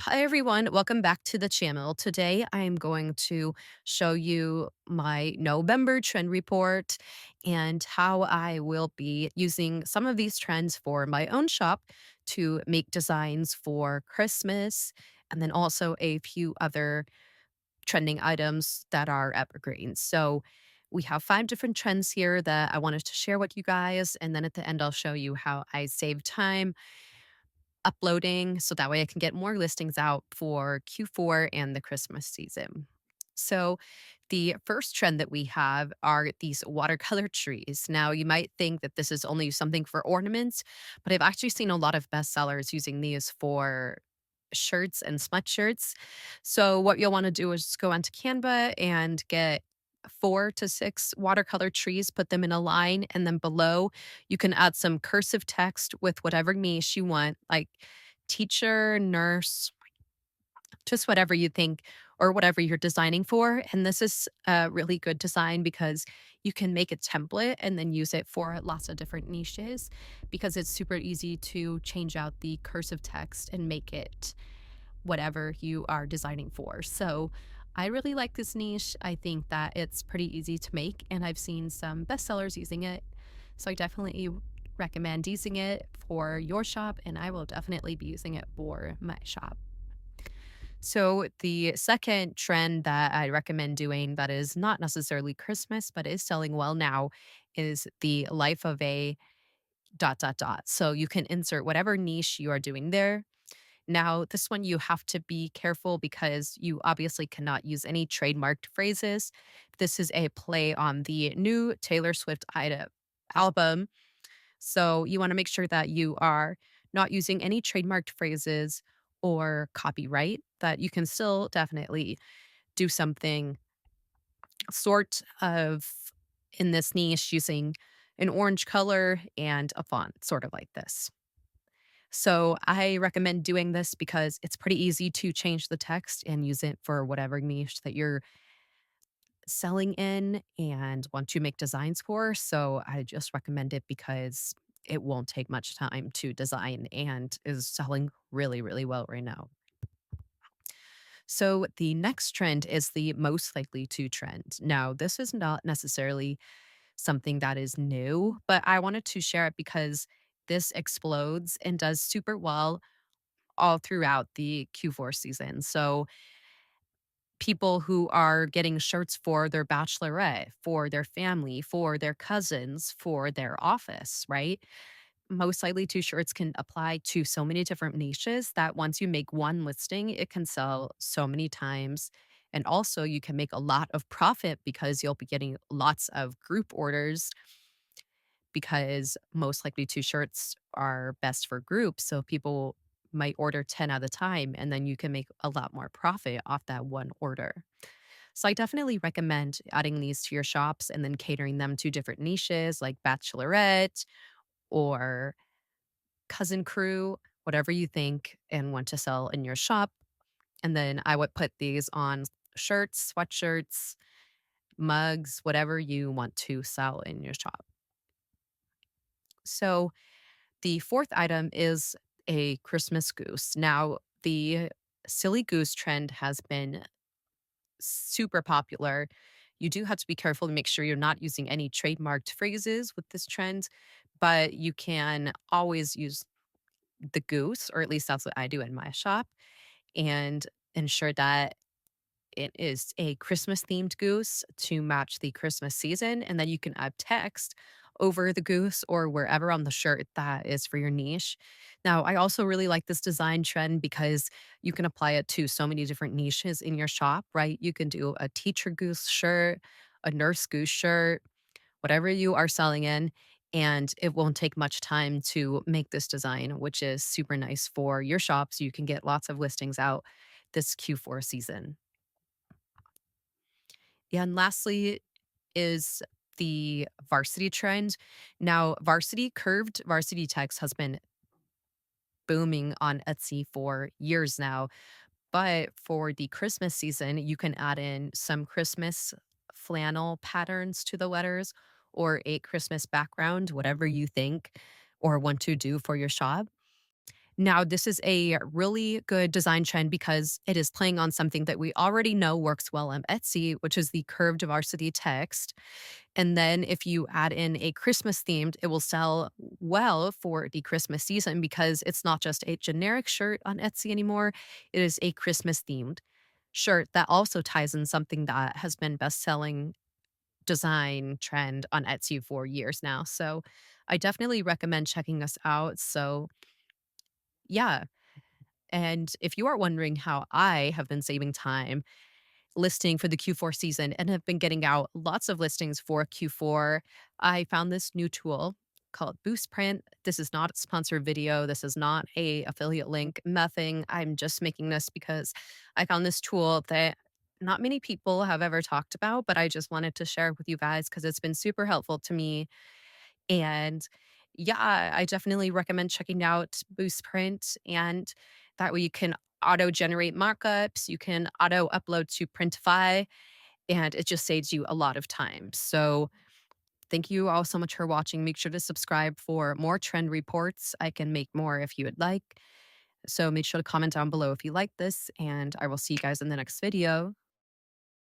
Hi everyone, welcome back to the channel. Today I'm going to show you my November trend report and how I will be using some of these trends for my own shop to make designs for Christmas and then also a few other trending items that are evergreens. So we have 5 different trends here that I wanted to share with you guys. And then at the end, I'll show you how I save time uploading so that way I can get more listings out for Q4 and the Christmas season. So, the first trend that we have are these watercolor trees. Now, you might think that this is only something for ornaments, but I've actually seen a lot of bestsellers using these for shirts and sweatshirts. So, what you'll want to do is go onto Canva and get 4 to 6 watercolor trees, put them in a line, and then below you can add some cursive text with whatever niche you want, like teacher, nurse, just whatever you think or whatever you're designing for. And this is a really good design because you can make a template and then use it for lots of different niches because it's super easy to change out the cursive text and make it whatever you are designing for. So I really like this niche. I think that it's pretty easy to make, and I've seen some bestsellers using it. So I definitely recommend using it for your shop, and I will definitely be using it for my shop. So, the second trend that I recommend doing that is not necessarily Christmas, but is selling well now is the life of a dot, dot, dot. So, you can insert whatever niche you are doing there. Now, this one you have to be careful because you obviously cannot use any trademarked phrases. This is a play on the new Taylor Swift album. So, you want to make sure that you are not using any trademarked phrases or copyright, that you can still definitely do something sort of in this niche using an orange color and a font, sort of like this. So I recommend doing this because it's pretty easy to change the text and use it for whatever niche that you're selling in and want to make designs for. So I just recommend it because it won't take much time to design and is selling really, really well right now. So the next trend is the most likely to trend. Now, this is not necessarily something that is new, but I wanted to share it because this explodes and does super well all throughout the Q4 season. So people who are getting shirts for their bachelorette, for their family, for their cousins, for their office, right? Most likely two shirts can apply to so many different niches that once you make one listing, it can sell so many times. And also, you can make a lot of profit because you'll be getting lots of group orders because most likely two shirts are best for groups. So people might order 10 at a time, and then you can make a lot more profit off that one order. So I definitely recommend adding these to your shops and then catering them to different niches like bachelorette or cousin crew, whatever you think and want to sell in your shop. And then I would put these on shirts, sweatshirts, mugs, whatever you want to sell in your shop. So the fourth item is a Christmas goose. Now, the silly goose trend has been super popular. You do have to be careful to make sure you're not using any trademarked phrases with this trend, but you can always use the goose, or at least that's what I do in my shop, and ensure that it is a Christmas themed goose to match the Christmas season. And then you can add text over the goose or wherever on the shirt that is for your niche. Now, I also really like this design trend because you can apply it to so many different niches in your shop, right? You can do a teacher goose shirt, a nurse goose shirt, whatever you are selling in. And it won't take much time to make this design, which is super nice for your shop. So you can get lots of listings out this Q4 season. Yeah, and lastly is the varsity trend. Now, curved varsity text has been booming on Etsy for years now, but for the Christmas season, you can add in some Christmas flannel patterns to the letters or a Christmas background, whatever you think or want to do for your shop. Now, this is a really good design trend because it is playing on something that we already know works well on Etsy, which is the curved varsity text. And then if you add in a Christmas themed, it will sell well for the Christmas season because it's not just a generic shirt on Etsy anymore. It is a Christmas themed shirt that also ties in something that has been best selling design trend on Etsy for years now. So I definitely recommend checking us out. So, yeah. And if you are wondering how I have been saving time listing for the Q4 season and have been getting out lots of listings for Q4, I found this new tool called Boost Print. This is not a sponsored video. This is not a affiliate link, nothing. I'm just making this because I found this tool that not many people have ever talked about, but I just wanted to share it with you guys because it's been super helpful to me. And yeah, I definitely recommend checking out Boost Print. And that way you can auto generate markups, you can auto upload to Printify, and it just saves you a lot of time. So thank you all so much for watching. Make sure to subscribe for more trend reports. I can make more if you would like. So make sure to comment down below if you like this, and I will see you guys in the next video.